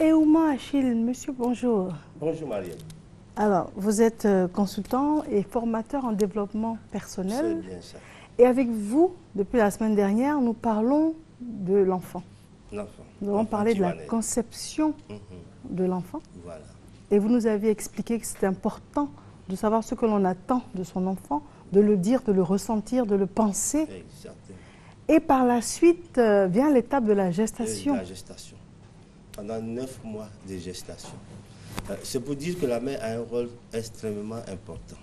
Eouma Achille, monsieur, bonjour. Bonjour Marielle. Alors, vous êtes consultant et formateur en développement personnel. C'est bien ça. Et avec vous, depuis la semaine dernière, nous parlons de l'enfant. L'enfant. Nous avons parlé de la conception Mhm. de l'enfant. Voilà. Et vous nous aviez expliqué que c'était important de savoir ce que l'on attend de son enfant, de le dire, de le ressentir, de le penser. Exactement. Et par la suite vient l'étape de la gestation. La gestation. Pendant 9 mois de gestation. C'est pour dire que la mère a un rôle extrêmement important.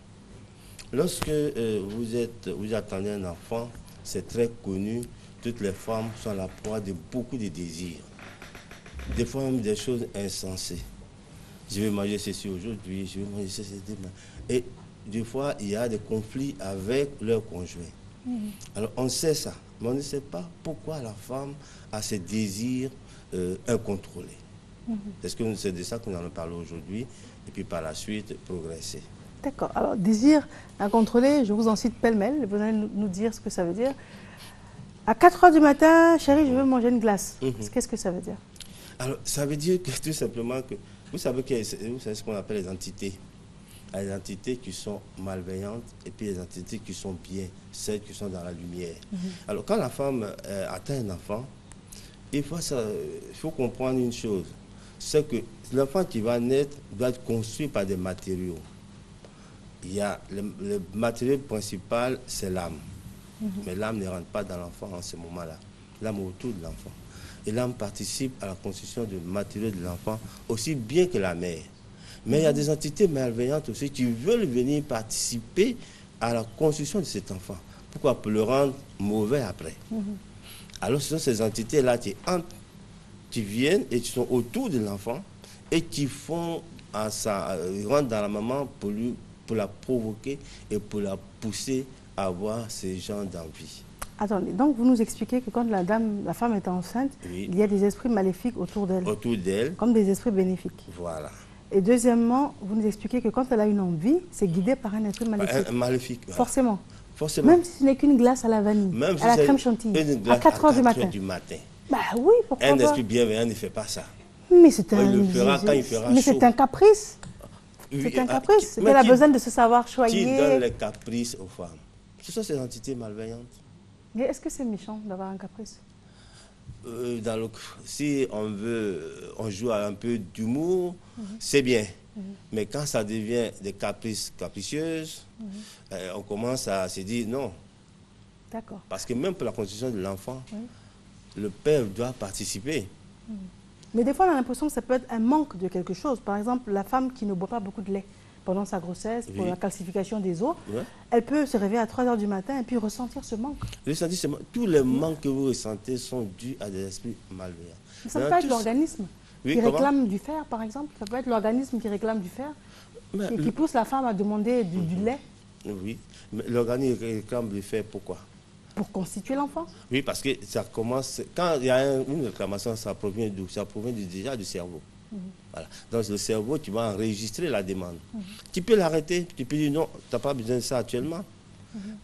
Lorsque vous attendez un enfant, c'est très connu, toutes les femmes sont la proie de beaucoup de désirs. Des fois même des choses insensées. Je vais manger ceci aujourd'hui, je vais manger ceci demain. Et des fois, il y a des conflits avec leur conjoint. Alors on sait ça, mais on ne sait pas pourquoi la femme a ces désirs incontrôlés. Est-ce que c'est de ça que nous allons parler aujourd'hui et puis par la suite progresser. D'accord. Alors, désir incontrôlé, je vous en cite pêle-mêle, vous allez nous dire ce que ça veut dire. À 4 h du matin, chérie, je veux manger une glace. Qu'est-ce que ça veut dire? Alors, ça veut dire que tout simplement que, vous savez ce qu'on appelle les entités. Les entités qui sont malveillantes et puis les entités qui sont bien, celles qui sont dans la lumière. Alors, quand la femme atteint un enfant, il faut comprendre une chose, c'est que l'enfant qui va naître doit être construit par des matériaux. Il y a le matériau principal, c'est l'âme. Mais l'âme ne rentre pas dans l'enfant en ce moment-là. L'âme est autour de l'enfant. Et l'âme participe à la construction du matériau de l'enfant aussi bien que la mère. Mais il y a des entités malveillantes aussi qui veulent venir participer à la construction de cet enfant. Pourquoi? Pour le rendre mauvais après. Alors ce sont ces entités-là qui viennent et qui sont autour de l'enfant et qui font rentrent dans la maman pour la provoquer et pour la pousser à avoir ces gens d'envie. Attendez, donc vous nous expliquez que quand la femme est enceinte, Oui. il y a des esprits maléfiques autour d'elle. Autour d'elle. Comme des esprits bénéfiques. Voilà. Et deuxièmement, vous nous expliquez que quand elle a une envie, c'est guidé par un esprit maléfique. Maléfique. Voilà. Forcément. Forcément. Même si ce n'est qu'une glace à la vanille, Même si à la c'est crème chantilly, une à glace 4 h du matin. Bah oui, pourquoi Un pas? esprit bienveillant ne fait pas ça. Mais c'est un, Il le fera quand il fera mais chaud. c'est un caprice. Oui, C'est un caprice. mais Elle a qui- besoin de se savoir Qui choyer. donne les caprices aux femmes? Ce sont ces entités malveillantes. Mais est-ce que c'est méchant d'avoir un caprice? Si on joue à un peu d'humour, c'est bien. Mais quand ça devient des caprices capricieuses, on commence à se dire non. D'accord. Parce que même pour la construction de l'enfant, le père doit participer. Mais des fois, on a l'impression que ça peut être un manque de quelque chose. Par exemple, la femme qui ne boit pas beaucoup de lait pendant sa grossesse, pour Oui. la calcification des os, Ouais. elle peut se réveiller à 3 h du matin et puis ressentir ce manque. Tous les manques que vous ressentez sont dus à des esprits malveillants. Mais ça peut Maintenant, être l'organisme Oui, qui comment? réclame du fer, par exemple. Ça peut être l'organisme qui réclame du fer Mais et qui pousse la femme à demander du lait Oui, mais l'organisme réclame le faire pourquoi? pour constituer l'enfant. Oui, parce que ça commence, quand il y a une réclamation, ça provient d'où? Ça provient déjà du cerveau. Voilà. Dans le cerveau, tu vas enregistrer la demande. Tu peux l'arrêter, tu peux dire non, tu n'as pas besoin de ça actuellement.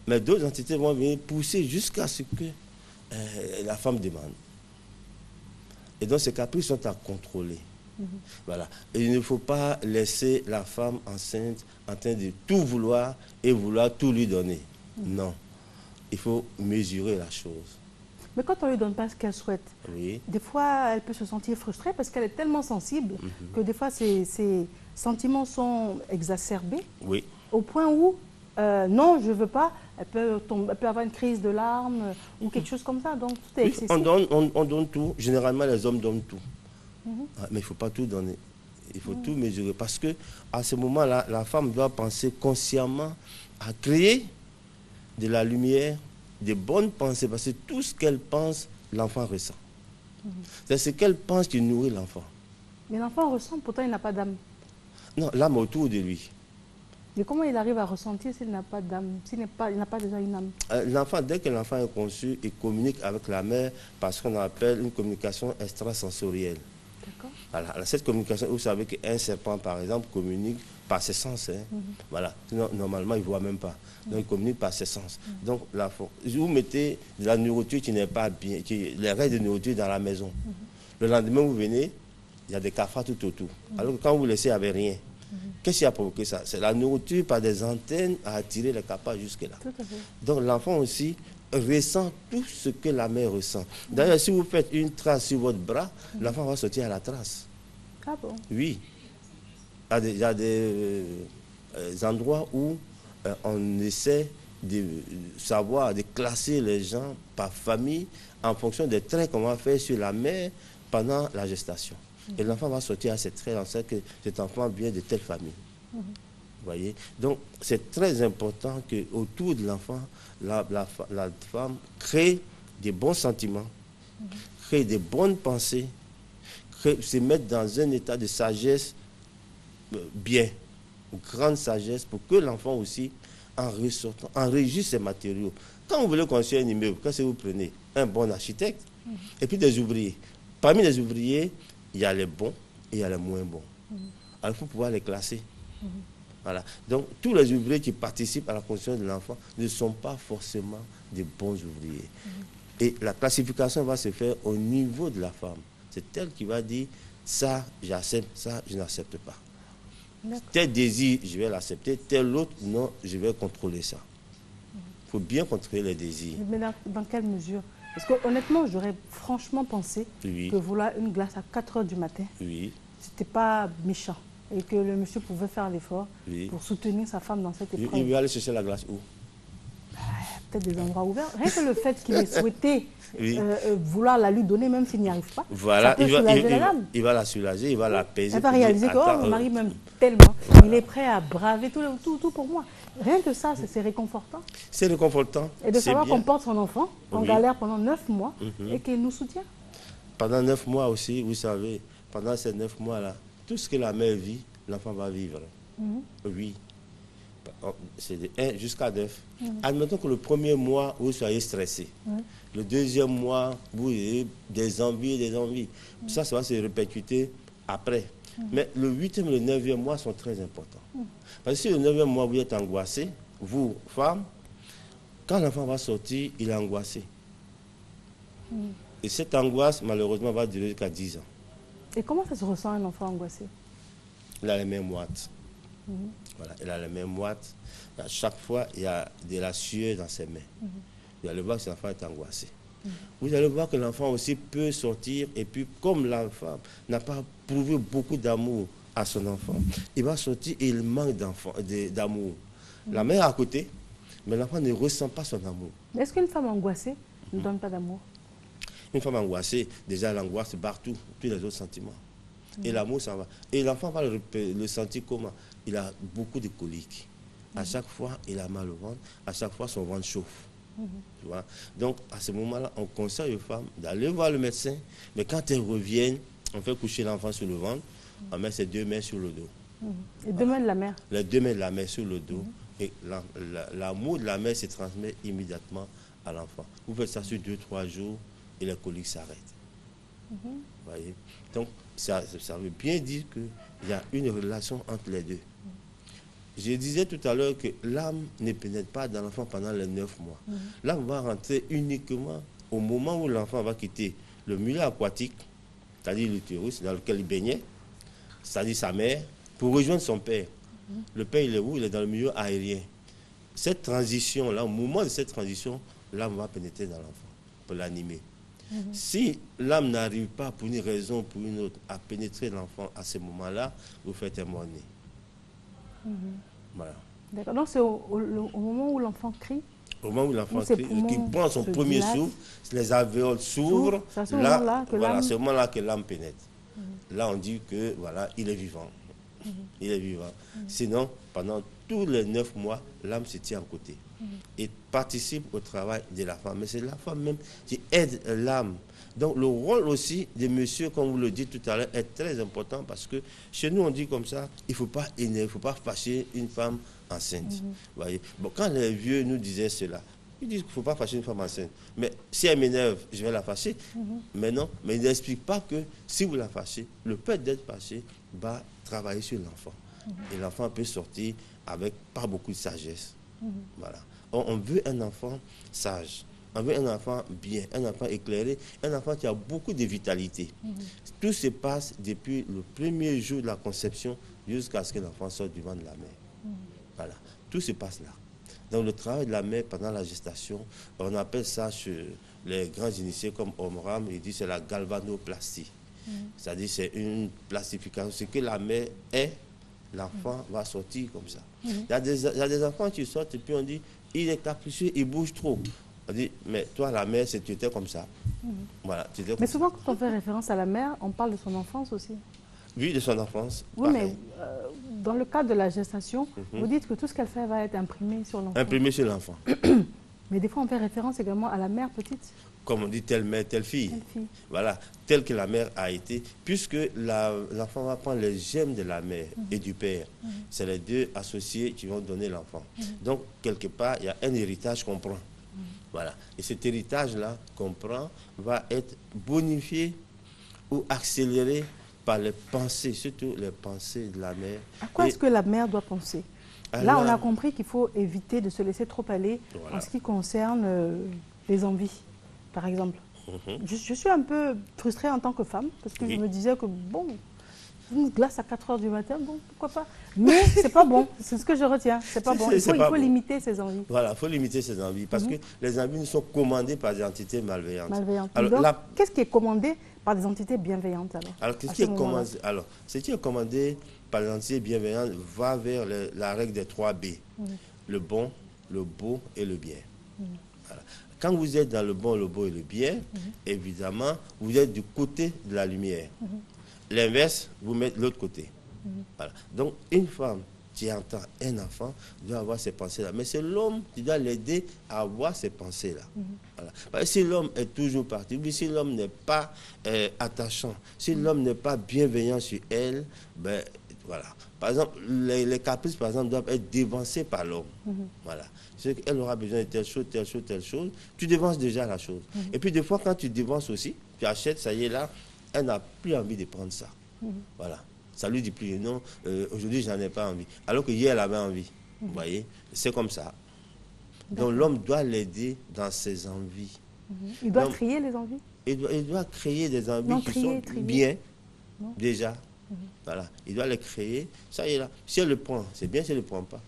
Mais d'autres entités vont venir pousser jusqu'à ce que la femme demande. Et donc ces caprices sont à contrôler. Voilà. Et il ne faut pas laisser la femme enceinte en train de tout vouloir et vouloir tout lui donner. Non. Il faut mesurer la chose. Mais quand on ne lui donne pas ce qu'elle souhaite, Oui. des fois, elle peut se sentir frustrée parce qu'elle est tellement sensible que des fois, ses sentiments sont exacerbés Oui. au point où, non, je ne veux pas, elle peut avoir une crise de larmes ou quelque chose comme ça. Donc, tout est Oui, excessif. on donne tout. Généralement, les hommes donnent tout. Mais il ne faut pas tout donner. Il faut tout mesurer. Parce que à ce moment-là, la femme doit penser consciemment à créer de la lumière, de bonnes pensées. Parce que tout ce qu'elle pense, l'enfant ressent. C'est ce qu'elle pense qui nourrit l'enfant. Mais l'enfant ressent, pourtant il n'a pas d'âme. Non, l'âme autour de lui. Mais comment il arrive à ressentir s'il n'a pas d'âme, il n'a pas déjà une âme? L'enfant, dès que l'enfant est conçu, il communique avec la mère par ce qu'on appelle une communication extrasensorielle. D'accord. Voilà. Alors, cette communication, vous savez qu'un serpent, par exemple, communique par ses sens. Voilà. Sinon, normalement, il ne voit même pas. Donc, il communique par ses sens. Donc, vous mettez de la nourriture qui n'est pas bien, les restes de nourriture dans la maison. Le lendemain, vous venez, il y a des cafards tout autour. Alors que quand vous laissez, il n'y avait rien. Qu'est-ce qui a provoqué ça? C'est la nourriture par des antennes à attirer les cafards jusque-là. Donc l'enfant aussi ressent tout ce que la mère ressent. D'ailleurs, si vous faites une trace sur votre bras, l'enfant va sortir à la trace. Ah bon? Oui. Il y a des endroits où on essaie de savoir, de classer les gens par famille en fonction des traits qu'on va faire sur la mère pendant la gestation. Et l'enfant va sortir à ces traits, on sait que cet enfant vient de telle famille. Vous voyez? Donc, c'est très important qu'autour de l'enfant, la femme crée des bons sentiments, crée des bonnes pensées, se mettre dans un état de sagesse bien, grande sagesse, pour que l'enfant aussi, en ressortant, enregistre ses matériaux. Quand vous voulez construire un immeuble, qu'est-ce que vous prenez? Un bon architecte et puis des ouvriers. Parmi les ouvriers, il y a les bons et il y a les moins bons. Alors, il faut pouvoir les classer. Voilà. Donc, tous les ouvriers qui participent à la construction de l'enfant ne sont pas forcément des bons ouvriers. Et la classification va se faire au niveau de la femme. C'est elle qui va dire, ça, j'accepte, ça, je n'accepte pas. Tel désir, je vais l'accepter, tel autre, non, je vais contrôler ça. Il faut bien contrôler les désirs. Mais dans quelle mesure? Parce que honnêtement, j'aurais franchement pensé que vouloir une glace à 4 h du matin, c'était pas méchant. Et que le monsieur pouvait faire l'effort pour soutenir sa femme dans cette épreuve. Il va aller chercher la glace où? Peut-être des endroits ouverts. Rien que le fait qu'il ait souhaité vouloir la lui donner, même s'il n'y arrive pas, voilà, ça peut soulager la dame. Il va la soulager, il va l'apaiser. Elle va réaliser que mon mari m'aime tellement, il est prêt à braver tout pour moi. Rien que ça, c'est réconfortant. C'est réconfortant. Et de savoir qu'on porte son enfant en galère pendant 9 mois et qu'il nous soutient. Pendant 9 mois aussi, vous savez, pendant ces 9 mois-là, tout ce que la mère vit, l'enfant va vivre. Oui. C'est de 1 jusqu'à 9. Admettons que le premier mois, vous soyez stressé. Le deuxième mois, vous avez des envies. Ça va se répercuter après. Mais le 8e et le 9e mois sont très importants. Parce que si le 9e mois, vous êtes angoissé, vous, femme, quand l'enfant va sortir, il est angoissé. Et cette angoisse, malheureusement, va durer jusqu'à 10 ans. Et comment ça se ressent un enfant angoissé? Il a les mains moites. Voilà, il a les mains moites. À chaque fois, il y a de la sueur dans ses mains. Vous allez voir que cet enfant est angoissé. Vous allez voir que l'enfant aussi peut sortir, et puis comme l'enfant n'a pas prouvé beaucoup d'amour à son enfant, il va sortir et il manque d'amour. La mère est à côté, mais l'enfant ne ressent pas son amour. Est-ce qu'une femme angoissée ne donne pas d'amour? Une femme angoissée, déjà l'angoisse partout, tous les autres sentiments. Et l'amour, ça va. Et l'enfant va le sentir comment? Il a beaucoup de coliques. À chaque fois, il a mal au ventre. À chaque fois, son ventre chauffe. Tu vois? Donc, à ce moment-là, on conseille aux femmes d'aller voir le médecin. Mais quand elles reviennent, on fait coucher l'enfant sur le ventre. On met ses 2 mains sur le dos. Et 2 mains de la mère? Les 2 mains de la mère sur le dos. Et l'amour de la mère se transmet immédiatement à l'enfant. Vous faites ça sur 2-3 jours et les coliques s'arrêtent. Vous voyez? Donc, ça veut bien dire qu'il y a une relation entre les deux. Je disais tout à l'heure que l'âme ne pénètre pas dans l'enfant pendant les 9 mois. L'âme va rentrer uniquement au moment où l'enfant va quitter le milieu aquatique, c'est-à-dire l'utérus dans lequel il baignait, c'est-à-dire sa mère, pour rejoindre son père. Le père, il est où? Il est dans le milieu aérien. Cette transition-là, au moment de cette transition, l'âme va pénétrer dans l'enfant pour l'animer. Si l'âme n'arrive pas, pour une raison ou pour une autre, à pénétrer l'enfant à ce moment-là, vous faites un mort-né. Voilà. D'accord. Donc c'est au moment où l'enfant crie? Au moment où l'enfant crie, qu'il prend son premier souffle, les alvéoles s'ouvrent, c'est ce moment-là que l'âme pénètre. Là, on dit que voilà, il est vivant. Il est vivant. Sinon, pendant tous les 9 mois, l'âme se tient à côté et participe au travail de la femme. Mais c'est la femme même qui aide l'âme. Donc le rôle aussi de monsieur, comme vous le dites tout à l'heure, est très important parce que chez nous, on dit comme ça, il ne faut pas énerver, il ne faut pas fâcher une femme enceinte. Voyez. Bon, quand les vieux nous disaient cela, ils disent qu'il ne faut pas fâcher une femme enceinte. Mais si elle m'énerve, je vais la fâcher. Mais non, mais ils n'expliquent pas que si vous la fâchez, le fait d'être fâché va travailler sur l'enfant. Et l'enfant peut sortir avec pas beaucoup de sagesse. Voilà. On veut un enfant sage. On veut un enfant bien, un enfant éclairé, un enfant qui a beaucoup de vitalité. Tout se passe depuis le premier jour de la conception jusqu'à ce que l'enfant sorte du ventre de la mère. Voilà, tout se passe là. Donc le travail de la mère pendant la gestation, on appelle ça chez les grands initiés comme Omram, il dit c'est la galvanoplastie. C'est-à-dire c'est une plastification. Ce que la mère est, l'enfant va sortir comme ça. Il y a des enfants qui sortent et puis on dit, il est capricieux, il bouge trop. On dit, mais toi la mère, tu étais comme ça. Voilà, tu étais comme mais souvent quand on fait référence à la mère, on parle de son enfance aussi. Oui, de son enfance. Oui, pareil. Mais dans le cadre de la gestation, vous dites que tout ce qu'elle fait va être imprimé sur l'enfant. Imprimé sur l'enfant. Mais des fois, on fait référence également à la mère petite. Comme on dit, telle mère, telle fille. Voilà, telle que la mère a été, puisque l'enfant va prendre les gemmes de la mère et du père. C'est les deux associés qui vont donner l'enfant. Donc, quelque part, il y a un héritage qu'on prend. Voilà. Et cet héritage-là qu'on prend va être bonifié ou accéléré par les pensées, surtout les pensées de la mère. À quoi est-ce que la mère doit penser? Là, on a compris qu'il faut éviter de se laisser trop aller en ce qui concerne les envies, par exemple. Je suis un peu frustrée en tant que femme, parce que je me disais que, bon, une glace à 4 h du matin, bon, pourquoi pas. Mais c'est pas bon, c'est ce que je retiens, c'est pas bon. Il faut limiter ses envies. Voilà, il faut limiter ses envies, parce que les envies sont commandées par des entités malveillantes. Alors, qu'est-ce qui est commandé par des entités bienveillantes alors? Alors, ce qui est commandé par les entités bienveillantes va vers la règle des 3 B. Le bon, le beau et le bien. Voilà. Quand vous êtes dans le bon, le beau et le bien, évidemment, vous êtes du côté de la lumière. L'inverse, vous mettez de l'autre côté. Voilà. Donc, une femme qui entend un enfant doit avoir ces pensées-là. Mais c'est l'homme qui doit l'aider à avoir ces pensées-là. Voilà. Parce que si l'homme est toujours parti, si l'homme n'est pas attachant, si l'homme n'est pas bienveillant sur elle, ben, voilà. Par exemple, les caprices, par exemple, doivent être dévancés par l'homme. Voilà. C'est qu'elle aura besoin de telle chose, telle chose, telle chose. Tu dévances déjà la chose. Et puis, des fois, quand tu dévances aussi, tu achètes, ça y est, là, elle n'a plus envie de prendre ça. Voilà. Ça lui dit plus, non, aujourd'hui, j'en ai pas envie. Alors que hier, elle avait envie. Vous voyez, c'est comme ça. Donc, l'homme doit l'aider dans ses envies. Il doit trier les envies? Il doit créer des envies qui sont bien, déjà. Voilà. Il doit les créer. Ça y est là. Si elle le prend, c'est bien si elle ne le prend pas.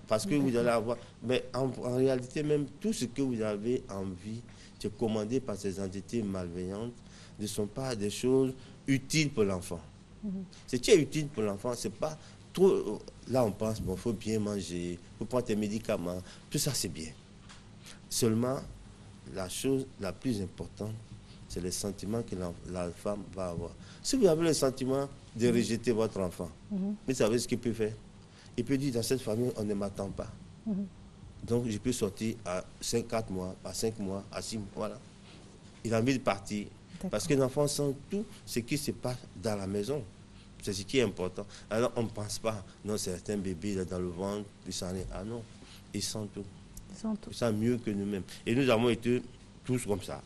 Parce que vous allez avoir... Mais en réalité, même tout ce que vous avez envie, c'est commandé par ces entités malveillantes, ne sont pas des choses utiles pour l'enfant. Ce qui est utile pour l'enfant, c'est pas trop... Là, on pense, bon, il faut bien manger, il faut prendre tes médicaments. Tout ça, c'est bien. Seulement, la chose la plus importante, c'est les sentiments que la femme va avoir. Si vous avez le sentiment de rejeter votre enfant, vous savez ce qu'il peut faire? Il peut dire, dans cette famille, on ne m'attend pas. Donc, je peux sortir à 4 mois, à 5 mois, à 6 mois. Voilà. Il a envie de partir. Parce que l'enfant sent tout ce qui se passe dans la maison. C'est ce qui est important. Alors, on ne pense pas, non, c'est un bébé là, dans le ventre, puis ça en est. Ah non, ils sentent tout. Ils sentent mieux que nous-mêmes. Et nous avons été tous comme ça.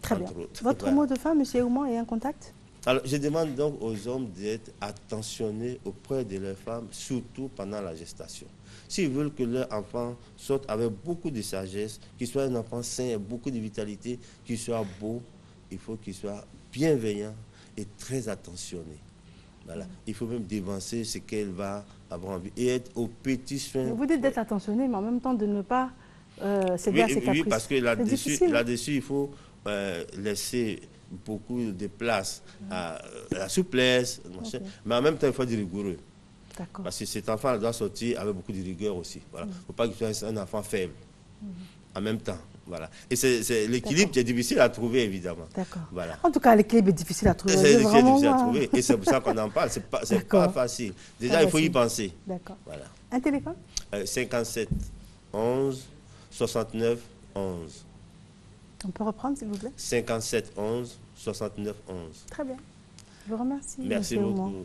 Très bien. Votre mot de fin, M. Ouman, est un contact? Alors, je demande donc aux hommes d'être attentionnés auprès de leurs femmes, surtout pendant la gestation. S'ils veulent que leur enfant sorte avec beaucoup de sagesse, qu'il soit un enfant sain et beaucoup de vitalité, qu'il soit beau, il faut qu'il soit bienveillant et très attentionné. Voilà. Il faut même dévancer ce qu'elle va avoir envie et être aux petits soins. Vous dites d'être attentionné, mais en même temps de ne pas céder à ses caprices. Oui, parce que là-dessus, il faut laisser beaucoup de place à la souplesse, mais en même temps, il faut être rigoureux. Parce que cet enfant doit sortir avec beaucoup de rigueur aussi. Voilà. Il ne faut pas qu'il soit un enfant faible. En même temps. Voilà. Et c'est l'équilibre qui est difficile à trouver, évidemment. Voilà. En tout cas, l'équilibre est difficile à trouver. C'est difficile à trouver. Et c'est pour ça qu'on en parle. C'est pas facile. Déjà, il faut y penser. D'accord. Voilà. Un téléphone 57 11 69 11. On peut reprendre, s'il vous plaît 57 11 69 11. Très bien. Je vous remercie. Merci beaucoup.